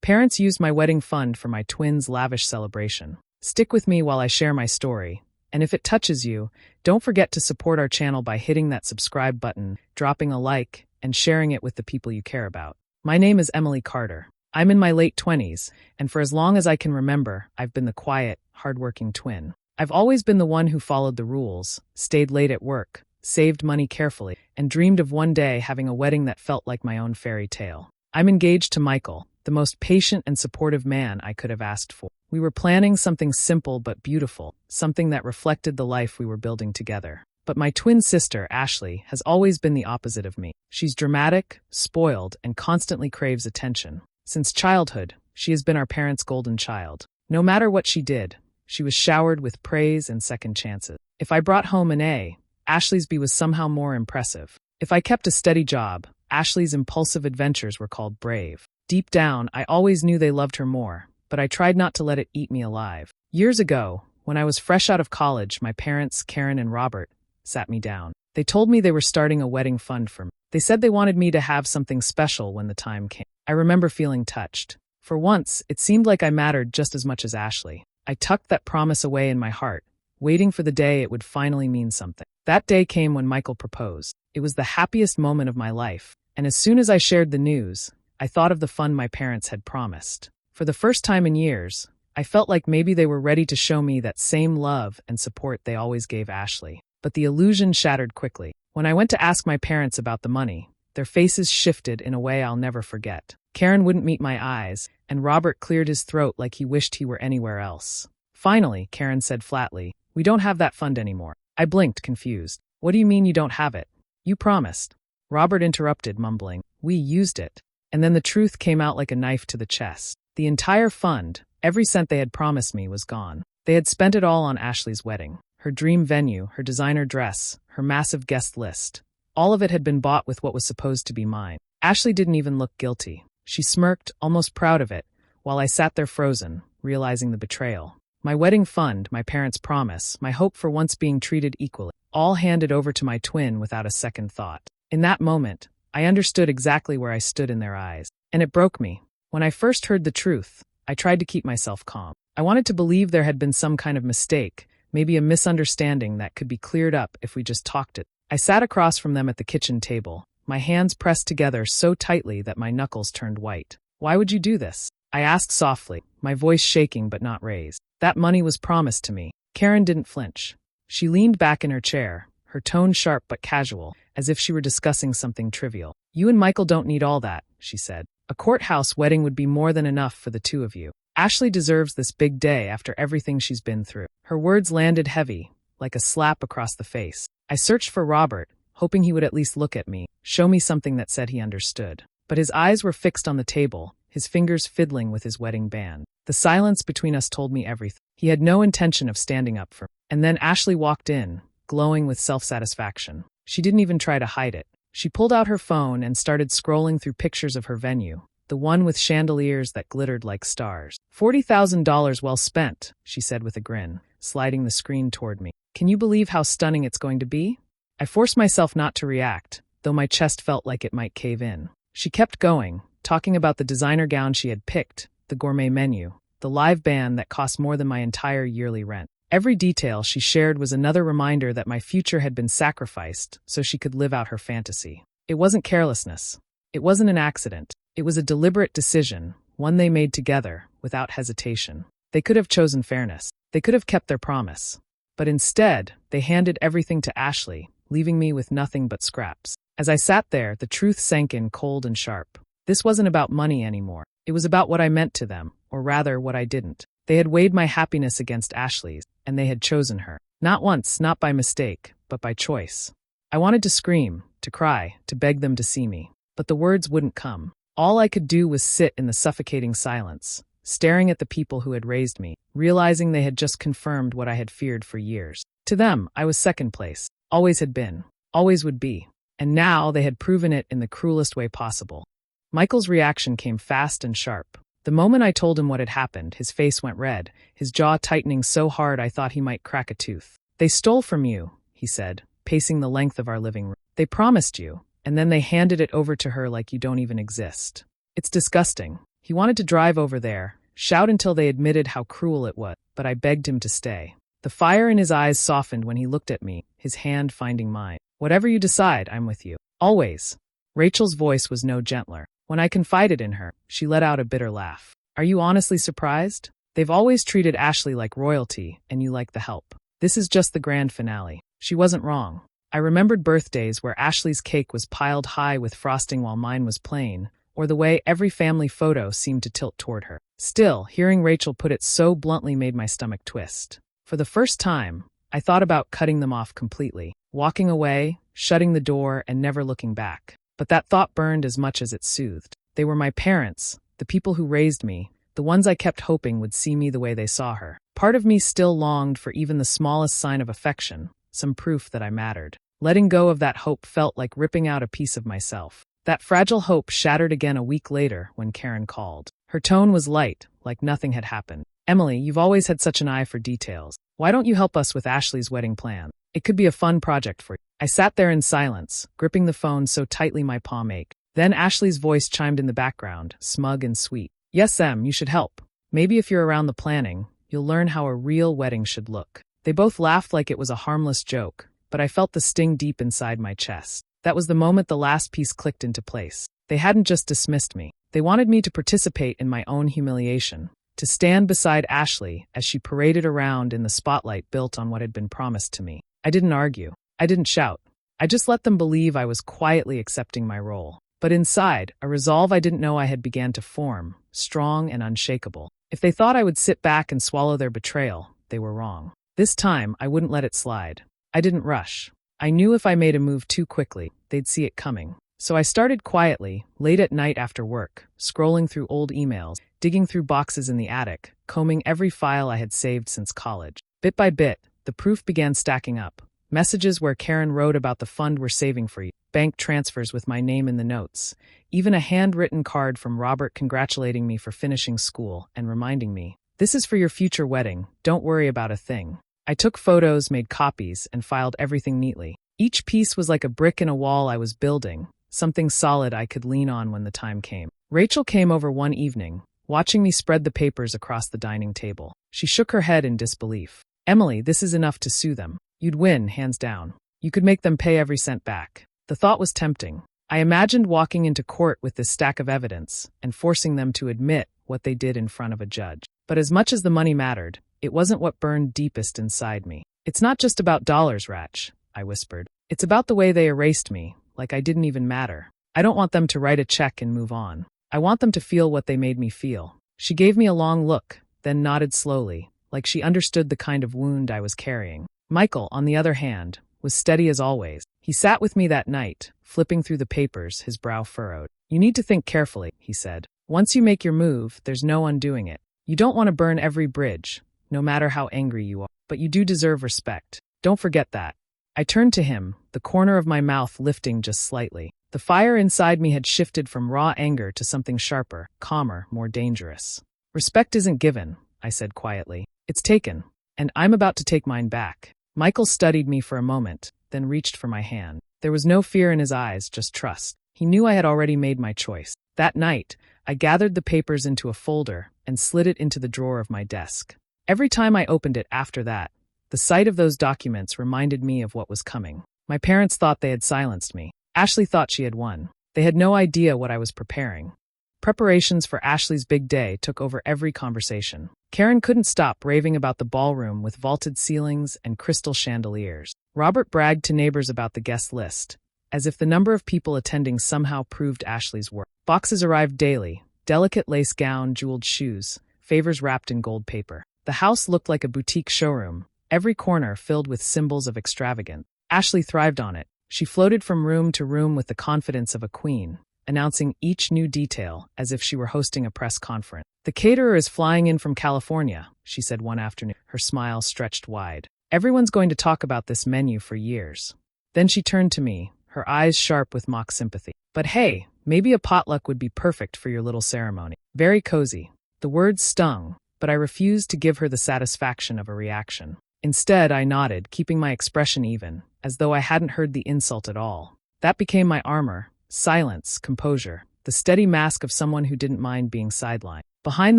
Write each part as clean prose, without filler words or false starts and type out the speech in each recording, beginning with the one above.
parents used my wedding fund for my twins' lavish celebration. Stick with me while I share my story. And if it touches you, don't forget to support our channel by hitting that subscribe button, dropping a like, and sharing it with the people you care about. My name is Emily Carter. I'm in my late 20s, and for as long as I can remember, I've been the quiet, hardworking twin. I've always been the one who followed the rules, stayed late at work, saved money carefully, and dreamed of one day having a wedding that felt like my own fairy tale. I'm engaged to Michael, the most patient and supportive man I could have asked for. We were planning something simple but beautiful, something that reflected the life we were building together. But my twin sister, Ashley, has always been the opposite of me. She's dramatic, spoiled, and constantly craves attention. Since childhood, she has been our parents' golden child. No matter what she did, she was showered with praise and second chances. If I brought home an A, Ashley's B was somehow more impressive. If I kept a steady job, Ashley's impulsive adventures were called brave. Deep down, I always knew they loved her more, but I tried not to let it eat me alive. Years ago, when I was fresh out of college, my parents, Karen and Robert, sat me down. They told me they were starting a wedding fund for me. They said they wanted me to have something special when the time came. I remember feeling touched. For once, it seemed like I mattered just as much as Ashley. I tucked that promise away in my heart, waiting for the day it would finally mean something. That day came when Michael proposed. It was the happiest moment of my life, and as soon as I shared the news, I thought of the fund my parents had promised. For the first time in years, I felt like maybe they were ready to show me that same love and support they always gave Ashley. But the illusion shattered quickly. When I went to ask my parents about the money, their faces shifted in a way I'll never forget. Karen wouldn't meet my eyes, and Robert cleared his throat like he wished he were anywhere else. Finally, Karen said flatly, "We don't have that fund anymore." I blinked, confused. "What do you mean you don't have it? You promised." Robert interrupted, mumbling, "We used it." And then the truth came out like a knife to the chest. The entire fund, every cent they had promised me, was gone. They had spent it all on Ashley's wedding. Her dream venue, her designer dress, her massive guest list. All of it had been bought with what was supposed to be mine. Ashley didn't even look guilty. She smirked, almost proud of it, while I sat there frozen, realizing the betrayal. My wedding fund, my parents' promise, my hope for once being treated equally, all handed over to my twin without a second thought. In that moment, I understood exactly where I stood in their eyes, and it broke me. When I first heard the truth, I tried to keep myself calm. I wanted to believe there had been some kind of mistake, maybe a misunderstanding that could be cleared up if we just talked it. I sat across from them at the kitchen table, my hands pressed together so tightly that my knuckles turned white. "Why would you do this?" I asked softly, my voice shaking but not raised. "That money was promised to me." Karen didn't flinch. She leaned back in her chair, her tone sharp but casual, as if she were discussing something trivial. "You and Michael don't need all that," she said. "A courthouse wedding would be more than enough for the two of you. Ashley deserves this big day after everything she's been through." Her words landed heavy, like a slap across the face. I searched for Robert, hoping he would at least look at me, show me something that said he understood. But his eyes were fixed on the table, his fingers fiddling with his wedding band. The silence between us told me everything. He had no intention of standing up for me. And then Ashley walked in, glowing with self-satisfaction. She didn't even try to hide it. She pulled out her phone and started scrolling through pictures of her venue, the one with chandeliers that glittered like stars. $40,000 well spent, she said with a grin, sliding the screen toward me. "Can you believe how stunning it's going to be?" I forced myself not to react, though my chest felt like it might cave in. She kept going, talking about the designer gown she had picked, the gourmet menu, the live band that cost more than my entire yearly rent. Every detail she shared was another reminder that my future had been sacrificed so she could live out her fantasy. It wasn't carelessness. It wasn't an accident. It was a deliberate decision, one they made together, without hesitation. They could have chosen fairness. They could have kept their promise. But instead, they handed everything to Ashley, leaving me with nothing but scraps. As I sat there, the truth sank in cold and sharp. This wasn't about money anymore. It was about what I meant to them, or rather, what I didn't. They had weighed my happiness against Ashley's, and they had chosen her. Not once, not by mistake, but by choice. I wanted to scream, to cry, to beg them to see me. But the words wouldn't come. All I could do was sit in the suffocating silence, staring at the people who had raised me, realizing they had just confirmed what I had feared for years. To them, I was second place. Always had been. Always would be. And now they had proven it in the cruelest way possible. Michael's reaction came fast and sharp. The moment I told him what had happened, his face went red, his jaw tightening so hard I thought he might crack a tooth. "They stole from you," he said, pacing the length of our living room. "They promised you, and then they handed it over to her like you don't even exist. It's disgusting." He wanted to drive over there, shout until they admitted how cruel it was, but I begged him to stay. The fire in his eyes softened when he looked at me, his hand finding mine. Whatever you decide, I'm with you. Always. Rachel's voice was no gentler. When I confided in her, she let out a bitter laugh. Are you honestly surprised? They've always treated Ashley like royalty, and you like the help. This is just the grand finale. She wasn't wrong. I remembered birthdays where Ashley's cake was piled high with frosting while mine was plain, or the way every family photo seemed to tilt toward her. Still, hearing Rachel put it so bluntly made my stomach twist. For the first time, I thought about cutting them off completely, walking away, shutting the door, and never looking back. But that thought burned as much as it soothed. They were my parents, the people who raised me, the ones I kept hoping would see me the way they saw her. Part of me still longed for even the smallest sign of affection, some proof that I mattered. Letting go of that hope felt like ripping out a piece of myself. That fragile hope shattered again a week later when Karen called. Her tone was light, like nothing had happened. Emily, you've always had such an eye for details. Why don't you help us with Ashley's wedding plan? It could be a fun project for you. I sat there in silence, gripping the phone so tightly my palm ached. Then Ashley's voice chimed in the background, smug and sweet. Yes, Em, you should help. Maybe if you're around the planning, you'll learn how a real wedding should look. They both laughed like it was a harmless joke, but I felt the sting deep inside my chest. That was the moment the last piece clicked into place. They hadn't just dismissed me. They wanted me to participate in my own humiliation, to stand beside Ashley as she paraded around in the spotlight built on what had been promised to me. I didn't argue. I didn't shout. I just let them believe I was quietly accepting my role. But inside, a resolve I didn't know I had began to form, strong and unshakable. If they thought I would sit back and swallow their betrayal, they were wrong. This time, I wouldn't let it slide. I didn't rush. I knew if I made a move too quickly, they'd see it coming. So I started quietly, late at night after work, scrolling through old emails, digging through boxes in the attic, combing every file I had saved since college. Bit by bit, the proof began stacking up. Messages where Karen wrote about the fund we're saving for you, bank transfers with my name in the notes, even a handwritten card from Robert congratulating me for finishing school and reminding me, this is for your future wedding, don't worry about a thing. I took photos, made copies, and filed everything neatly. Each piece was like a brick in a wall I was building, something solid I could lean on when the time came. Rachel came over one evening, watching me spread the papers across the dining table. She shook her head in disbelief. Emily, this is enough to sue them. You'd win, hands down. You could make them pay every cent back. The thought was tempting. I imagined walking into court with this stack of evidence and forcing them to admit what they did in front of a judge. But as much as the money mattered, it wasn't what burned deepest inside me. It's not just about dollars, Ratch, I whispered. It's about the way they erased me, like I didn't even matter. I don't want them to write a check and move on. I want them to feel what they made me feel. She gave me a long look, then nodded slowly, like she understood the kind of wound I was carrying. Michael, on the other hand, was steady as always. He sat with me that night, flipping through the papers, his brow furrowed. You need to think carefully, he said. Once you make your move, there's no undoing it. You don't want to burn every bridge, no matter how angry you are, but you do deserve respect. Don't forget that. I turned to him, the corner of my mouth lifting just slightly. The fire inside me had shifted from raw anger to something sharper, calmer, more dangerous. Respect isn't given, I said quietly. It's taken, and I'm about to take mine back. Michael studied me for a moment, then reached for my hand. There was no fear in his eyes, just trust. He knew I had already made my choice. That night, I gathered the papers into a folder and slid it into the drawer of my desk. Every time I opened it after that, the sight of those documents reminded me of what was coming. My parents thought they had silenced me. Ashley thought she had won. They had no idea what I was preparing. Preparations for Ashley's big day took over every conversation. Karen couldn't stop raving about the ballroom with vaulted ceilings and crystal chandeliers. Robert bragged to neighbors about the guest list, as if the number of people attending somehow proved Ashley's worth. Boxes arrived daily, delicate lace gown, jeweled shoes, favors wrapped in gold paper. The house looked like a boutique showroom, every corner filled with symbols of extravagance. Ashley thrived on it. She floated from room to room with the confidence of a queen, announcing each new detail as if she were hosting a press conference. The caterer is flying in from California, she said one afternoon, her smile stretched wide. Everyone's going to talk about this menu for years. Then she turned to me, her eyes sharp with mock sympathy. But hey, maybe a potluck would be perfect for your little ceremony. Very cozy. The words stung, but I refused to give her the satisfaction of a reaction. Instead, I nodded, keeping my expression even, as though I hadn't heard the insult at all. That became my armor. Silence, composure. the steady mask of someone who didn't mind being sidelined. Behind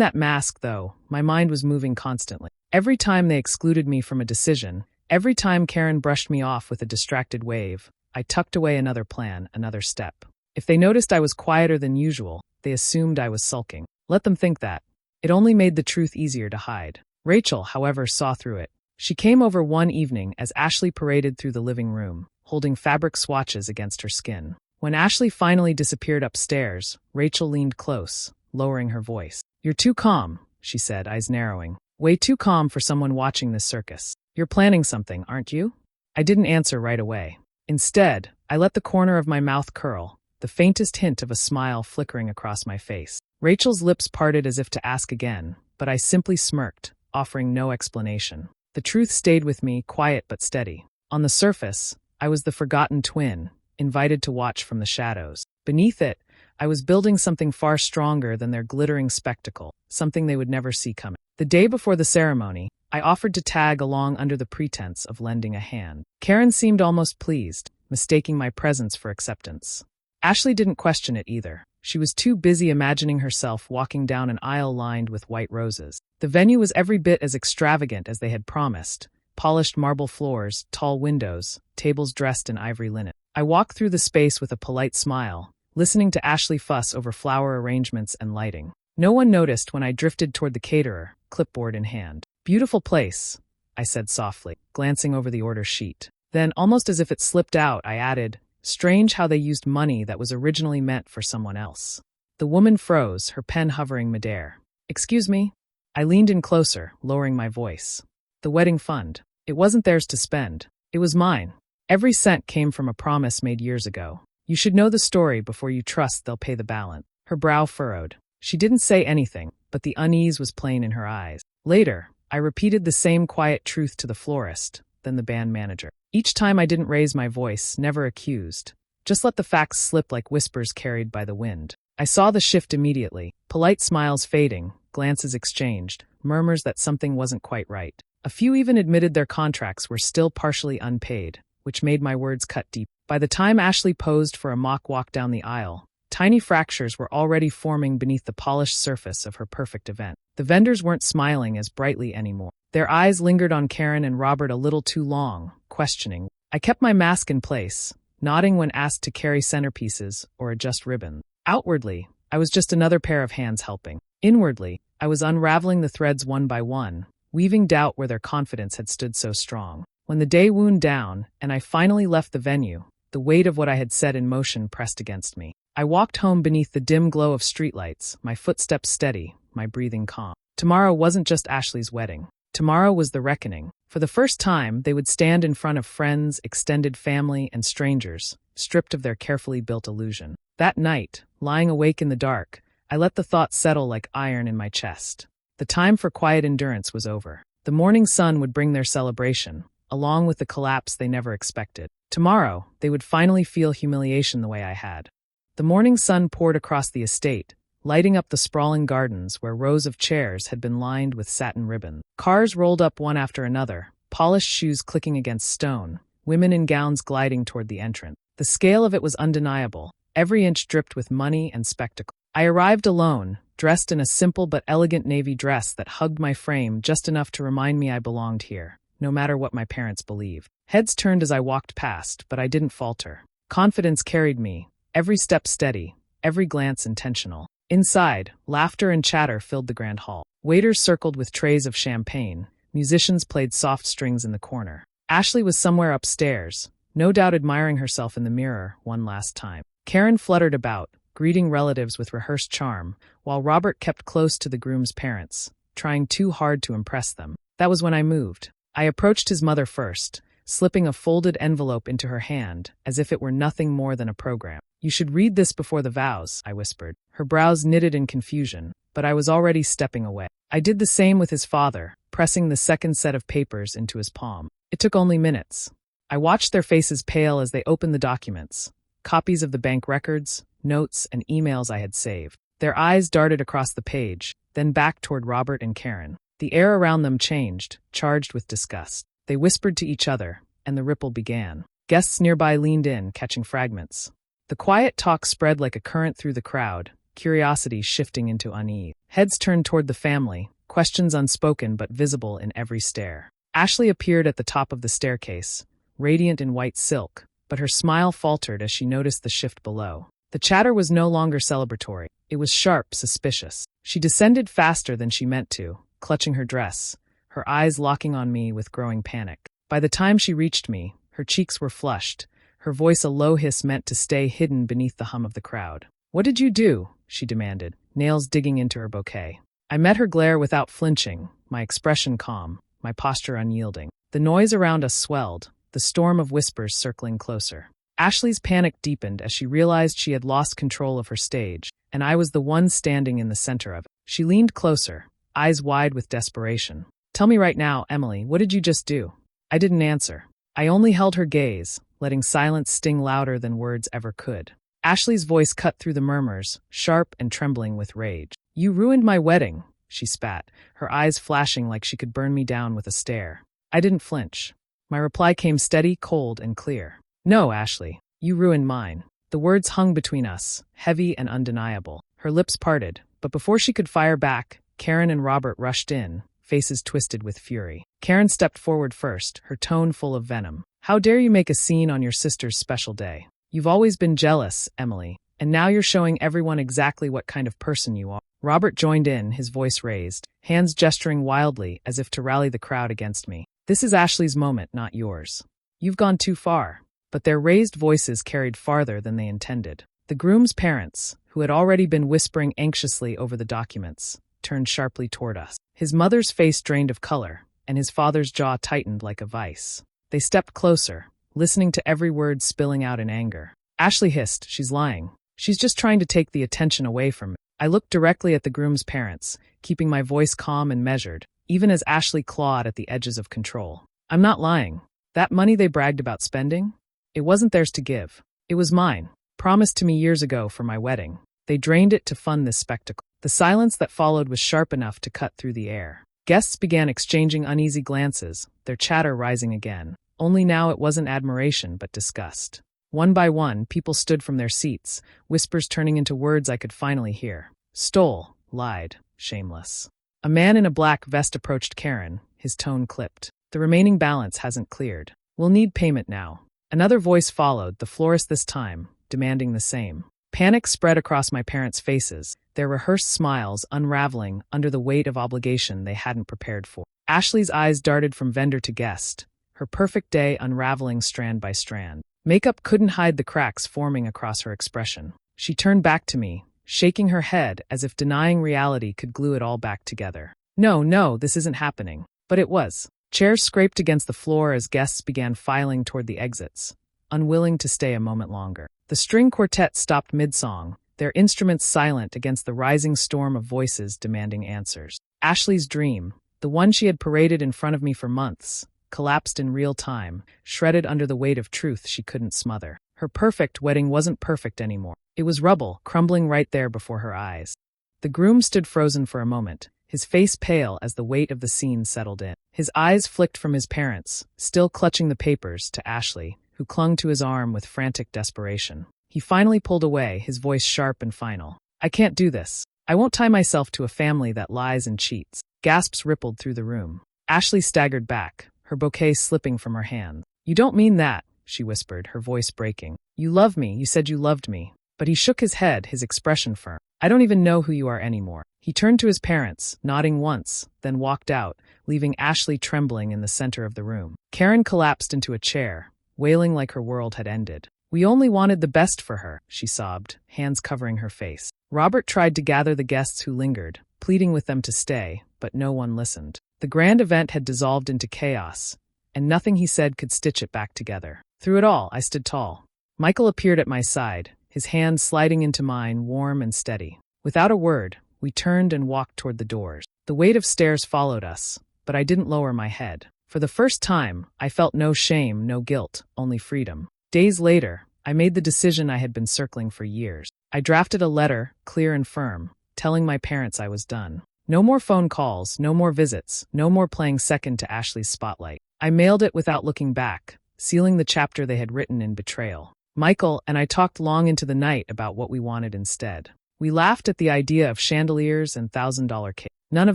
that mask, though, my mind was moving constantly. Every time they excluded me from a decision, every time Karen brushed me off with a distracted wave, I tucked away another plan, another step. If they noticed I was quieter than usual, they assumed I was sulking. Let them think that. It only made the truth easier to hide. Rachel, however, saw through it. She came over one evening as Ashley paraded through the living room, holding fabric swatches against her skin. When Ashley finally disappeared upstairs, Rachel leaned close, lowering her voice. "You're too calm," she said, eyes narrowing. "Way too calm for someone watching this circus. You're planning something, aren't you?" I didn't answer right away. Instead, I let the corner of my mouth curl, the faintest hint of a smile flickering across my face. Rachel's lips parted as if to ask again, but I simply smirked, offering no explanation. The truth stayed with me, quiet but steady. On the surface, I was the forgotten twin, invited to watch from the shadows. Beneath it, I was building something far stronger than their glittering spectacle, something they would never see coming. The day before the ceremony, I offered to tag along under the pretense of lending a hand. Karen seemed almost pleased, mistaking my presence for acceptance. Ashley didn't question it either. She was too busy imagining herself walking down an aisle lined with white roses. The venue was every bit as extravagant as they had promised. Polished marble floors, tall windows, tables dressed in ivory linen. I walked through the space with a polite smile, listening to Ashley fuss over flower arrangements and lighting. No one noticed when I drifted toward the caterer, clipboard in hand. "Beautiful place," I said softly, glancing over the order sheet. Then, almost as if it slipped out, I added, "Strange how they used money that was originally meant for someone else." The woman froze, her pen hovering midair. "Excuse me?" I leaned in closer, lowering my voice. "The wedding fund. It wasn't theirs to spend. It was mine. Every cent came from a promise made years ago. You should know the story before you trust they'll pay the balance." Her brow furrowed. She didn't say anything, but the unease was plain in her eyes. Later, I repeated the same quiet truth to the florist, then the band manager. Each time I didn't raise my voice, never accused. Just let the facts slip like whispers carried by the wind. I saw the shift immediately. Polite smiles fading, glances exchanged, murmurs that something wasn't quite right. A few even admitted their contracts were still partially unpaid, which made my words cut deep. By the time Ashley posed for a mock walk down the aisle, tiny fractures were already forming beneath the polished surface of her perfect event. The vendors weren't smiling as brightly anymore. Their eyes lingered on Karen and Robert a little too long, questioning. I kept my mask in place, nodding when asked to carry centerpieces or adjust ribbon. Outwardly, I was just another pair of hands helping. Inwardly, I was unraveling the threads one by one, weaving doubt where their confidence had stood so strong. When the day wound down, and I finally left the venue, the weight of what I had set in motion pressed against me. I walked home beneath the dim glow of streetlights, my footsteps steady, my breathing calm. Tomorrow wasn't just Ashley's wedding. Tomorrow was the reckoning. For the first time, they would stand in front of friends, extended family, and strangers, stripped of their carefully built illusion. That night, lying awake in the dark, I let the thought settle like iron in my chest. The time for quiet endurance was over. The morning sun would bring their celebration, along with the collapse they never expected. Tomorrow, they would finally feel humiliation the way I had. The morning sun poured across the estate, lighting up the sprawling gardens where rows of chairs had been lined with satin ribbon. Cars rolled up one after another, polished shoes clicking against stone, women in gowns gliding toward the entrance. The scale of it was undeniable, every inch dripped with money and spectacle. I arrived alone, dressed in a simple but elegant navy dress that hugged my frame just enough to remind me I belonged here, no matter what my parents believed. Heads turned as I walked past, but I didn't falter. Confidence carried me, every step steady, every glance intentional. Inside, laughter and chatter filled the grand hall. Waiters circled with trays of champagne. Musicians played soft strings in the corner. Ashley was somewhere upstairs, no doubt admiring herself in the mirror one last time. Karen fluttered about, greeting relatives with rehearsed charm, while Robert kept close to the groom's parents, trying too hard to impress them. That was when I moved. I approached his mother first, slipping a folded envelope into her hand, as if it were nothing more than a program. "You should read this before the vows," I whispered. Her brows knitted in confusion, but I was already stepping away. I did the same with his father, pressing the second set of papers into his palm. It took only minutes. I watched their faces pale as they opened the documents, copies of the bank records, notes, and emails I had saved. Their eyes darted across the page, then back toward Robert and Karen. The air around them changed, charged with disgust. They whispered to each other, and the ripple began. Guests nearby leaned in, catching fragments. The quiet talk spread like a current through the crowd, curiosity shifting into unease. Heads turned toward the family, questions unspoken but visible in every stare. Ashley appeared at the top of the staircase, radiant in white silk, but her smile faltered as she noticed the shift below. The chatter was no longer celebratory. It was sharp, suspicious. She descended faster than she meant to, clutching her dress, her eyes locking on me with growing panic. By the time she reached me, her cheeks were flushed, her voice a low hiss meant to stay hidden beneath the hum of the crowd. "What did you do?" she demanded, nails digging into her bouquet. I met her glare without flinching, my expression calm, my posture unyielding. The noise around us swelled, the storm of whispers circling closer. Ashley's panic deepened as she realized she had lost control of her stage, and I was the one standing in the center of it. She leaned closer, eyes wide with desperation. "Tell me right now, Emily, what did you just do?" I didn't answer. I only held her gaze, letting silence sting louder than words ever could. Ashley's voice cut through the murmurs, sharp and trembling with rage. "You ruined my wedding," she spat, her eyes flashing like she could burn me down with a stare. I didn't flinch. My reply came steady, cold, and clear. "No, Ashley, you ruined mine." The words hung between us, heavy and undeniable. Her lips parted, but before she could fire back, Karen and Robert rushed in, faces twisted with fury. Karen stepped forward first, her tone full of venom. "How dare you make a scene on your sister's special day? You've always been jealous, Emily, and now you're showing everyone exactly what kind of person you are." Robert joined in, his voice raised, hands gesturing wildly as if to rally the crowd against me. "This is Ashley's moment, not yours. You've gone too far." But their raised voices carried farther than they intended. The groom's parents, who had already been whispering anxiously over the documents, turned sharply toward us. His mother's face drained of color, and his father's jaw tightened like a vice. They stepped closer, listening to every word spilling out in anger. Ashley hissed, "She's lying. She's just trying to take the attention away from me." I looked directly at the groom's parents, keeping my voice calm and measured, even as Ashley clawed at the edges of control. "I'm not lying. That money they bragged about spending? It wasn't theirs to give. It was mine, promised to me years ago for my wedding. They drained it to fund this spectacle." The silence that followed was sharp enough to cut through the air. Guests began exchanging uneasy glances, their chatter rising again. Only now it wasn't admiration but disgust. One by one, people stood from their seats, whispers turning into words I could finally hear. "Stole, lied, shameless." A man in a black vest approached Karen, his tone clipped. "The remaining balance hasn't cleared. We'll need payment now." Another voice followed, the florist this time, demanding the same. Panic spread across my parents' faces, their rehearsed smiles unraveling under the weight of obligation they hadn't prepared for. Ashley's eyes darted from vendor to guest, her perfect day unraveling strand by strand. Makeup couldn't hide the cracks forming across her expression. She turned back to me, shaking her head as if denying reality could glue it all back together. No, this isn't happening." But it was. Chairs scraped against the floor as guests began filing toward the exits, unwilling to stay a moment longer. The string quartet stopped mid-song, their instruments silent against the rising storm of voices demanding answers. Ashley's dream, the one she had paraded in front of me for months, collapsed in real time, shredded under the weight of truth she couldn't smother. Her perfect wedding wasn't perfect anymore. It was rubble, crumbling right there before her eyes. The groom stood frozen for a moment, his face pale as the weight of the scene settled in. His eyes flicked from his parents, still clutching the papers, to Ashley, who clung to his arm with frantic desperation. He finally pulled away, his voice sharp and final. "I can't do this. I won't tie myself to a family that lies and cheats." Gasps rippled through the room. Ashley staggered back, her bouquet slipping from her hand. "You don't mean that," she whispered, her voice breaking. "You love me, you said you loved me." But he shook his head, his expression firm. "I don't even know who you are anymore." He turned to his parents, nodding once, then walked out, leaving Ashley trembling in the center of the room. Karen collapsed into a chair, wailing like her world had ended. "We only wanted the best for her," she sobbed, hands covering her face. Robert tried to gather the guests who lingered, pleading with them to stay, but no one listened. The grand event had dissolved into chaos, and nothing he said could stitch it back together. Through it all, I stood tall. Michael appeared at my side, his hand sliding into mine, warm and steady. Without a word, we turned and walked toward the doors. The weight of stairs followed us, but I didn't lower my head. For the first time, I felt no shame, no guilt, only freedom. Days later, I made the decision I had been circling for years. I drafted a letter, clear and firm, telling my parents I was done. No more phone calls, no more visits, no more playing second to Ashley's spotlight. I mailed it without looking back, sealing the chapter they had written in Betrayal. Michael and I talked long into the night about what we wanted instead. We laughed at the idea of chandeliers and $1,000 cakes. None of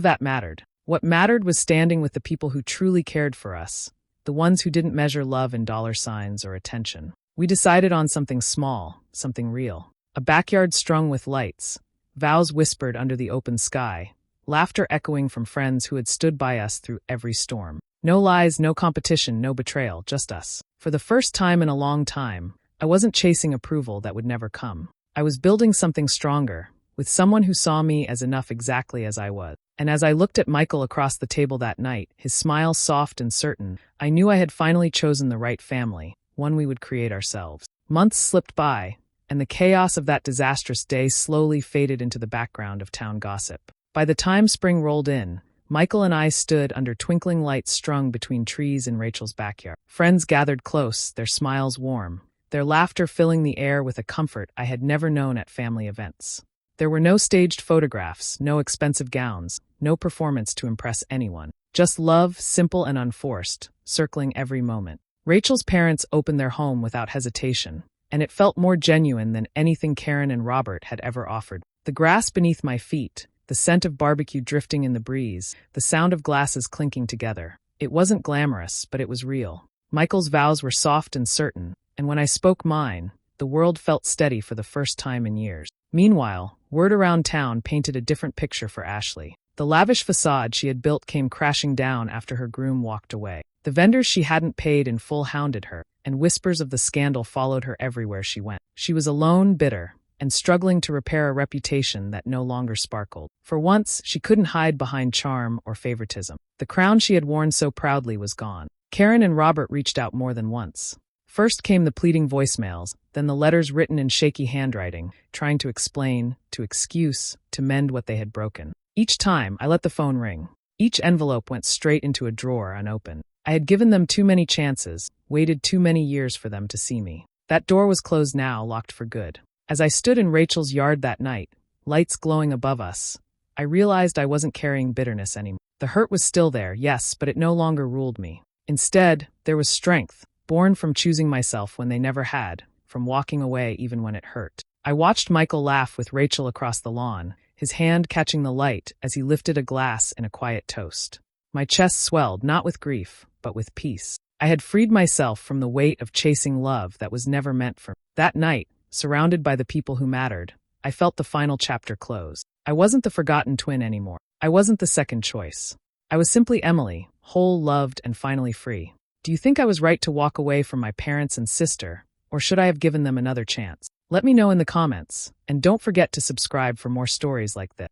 that mattered. What mattered was standing with the people who truly cared for us, the ones who didn't measure love in dollar signs or attention. We decided on something small, something real. A backyard strung with lights, vows whispered under the open sky, laughter echoing from friends who had stood by us through every storm. No lies, no competition, no betrayal, just us. For the first time in a long time, I wasn't chasing approval that would never come. I was building something stronger, with someone who saw me as enough exactly as I was. And as I looked at Michael across the table that night, his smile soft and certain, I knew I had finally chosen the right family, one we would create ourselves. Months slipped by, and the chaos of that disastrous day slowly faded into the background of town gossip. By the time spring rolled in, Michael and I stood under twinkling lights strung between trees in Rachel's backyard. Friends gathered close, their smiles warm, their laughter filling the air with a comfort I had never known at family events. There were no staged photographs, no expensive gowns, no performance to impress anyone. Just love, simple and unforced, circling every moment. Rachel's parents opened their home without hesitation, and it felt more genuine than anything Karen and Robert had ever offered. The grass beneath my feet, the scent of barbecue drifting in the breeze, the sound of glasses clinking together. It wasn't glamorous, but it was real. Michael's vows were soft and certain, and when I spoke mine, the world felt steady for the first time in years. Meanwhile, word around town painted a different picture for Ashley. The lavish facade she had built came crashing down after her groom walked away. The vendors she hadn't paid in full hounded her, and whispers of the scandal followed her everywhere she went. She was alone, bitter, and struggling to repair a reputation that no longer sparkled. For once, she couldn't hide behind charm or favoritism. The crown she had worn so proudly was gone. Karen and Robert reached out more than once. First came the pleading voicemails, then the letters written in shaky handwriting, trying to explain, to excuse, to mend what they had broken. Each time, I let the phone ring. Each envelope went straight into a drawer unopened. I had given them too many chances, waited too many years for them to see me. That door was closed now, locked for good. As I stood in Rachel's yard that night, lights glowing above us, I realized I wasn't carrying bitterness anymore. The hurt was still there, yes, but it no longer ruled me. Instead, there was strength, born from choosing myself when they never had, from walking away even when it hurt. I watched Michael laugh with Rachel across the lawn, his hand catching the light as he lifted a glass in a quiet toast. My chest swelled, not with grief, but with peace. I had freed myself from the weight of chasing love that was never meant for me. That night, surrounded by the people who mattered, I felt the final chapter close. I wasn't the forgotten twin anymore. I wasn't the second choice. I was simply Emily, whole, loved, and finally free. Do you think I was right to walk away from my parents and sister, or should I have given them another chance? Let me know in the comments, and don't forget to subscribe for more stories like this.